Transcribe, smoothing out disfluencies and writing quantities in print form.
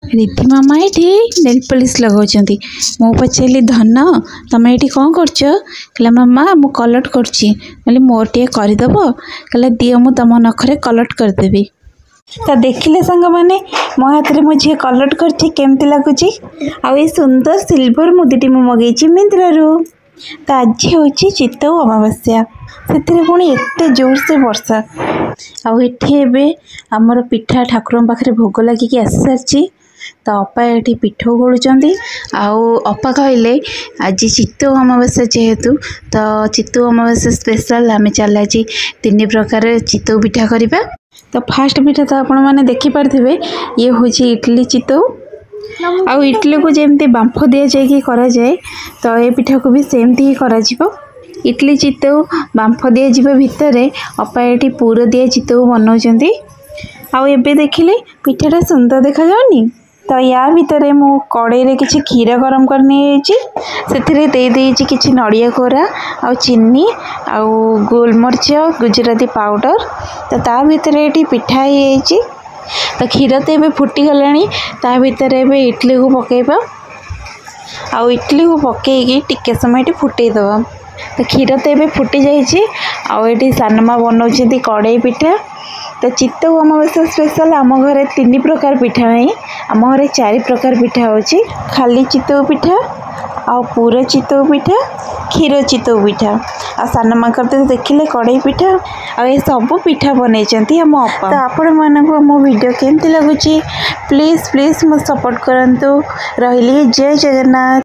रीति मामा ये nail polish लगाउछंती। मो पचारि धन तुम ये कौन करछ? कहला मामा मु कलर करछि। बोले मोर टे करदेब? कहला दियो मु तुम नखरे कलर करदेबी। तो देखिले सांग माने मो हाथ रे मुझे कलर करछि केमती लागुछि। आ ये सुंदर सिल्वर मुदीटी मु मगेछि मिंत्रारू। तो आज होछि चित्तौ अमावास्या से पुणी एते जोर से वर्षा आठे आमर पिठा ठाकुर पाखे भोग लगिकी आसी सारी। तो अपा ये पिठो गोलुंट अपा कहले आज चित्तौ अमावास्या जेहेतु तो चित्तौ अमावास्या स्पेशल आम चल आज 3 प्रकार चित्तौ पिठा करवा। तो फास्ट पिठा तो आपण मैंने देखिपारे ये हूँ इडली चित्तौ आ इडली को जमी बांफ दि जाए करा जाए तो ये पिठा को भी सेमती ही करा इडली चित्तौ बांफ दि जा भितर अपा ये पूर दिया चित्तौ बनाऊँच। आउ देखिले पिठाटा सुंदर देखा जाउनी। तो या भितर मु कड़े रे किछि क्षीर गरम करनी से किछि नड़िया कोरा आ चीनी आ गोलमरीच गुजराती पाउडर। तो ता भितर ये पिठा ही तो क्षीर तो ये फुटी गलानी ता भितर ए इडली को पकेबा आ इडली को पकईकी टिके समय फुटे दबा। तो क्षीर तो ये फुटी जाइए आठी सानमा बनाऊँ कड़े पिठा। तो चित्तौ अमावास्या स्पेशल आम घरे 3 प्रकार पिठा नहीं आम घरे 4 प्रकार पिठा होची। खाली चित्तौ पिठा आ पूरा चित्तौ पिठा क्षीर चित्तौ पिठा आ सानमा करते देखिले कड़ई पिठा आ ये सब पिठा बनईचंती आम अपा। तो आपण मानकु मो वीडियो केमती लगुची प्लीज प्लीज मो सपोर्ट करंतु। रहिली जय जगन्नाथ।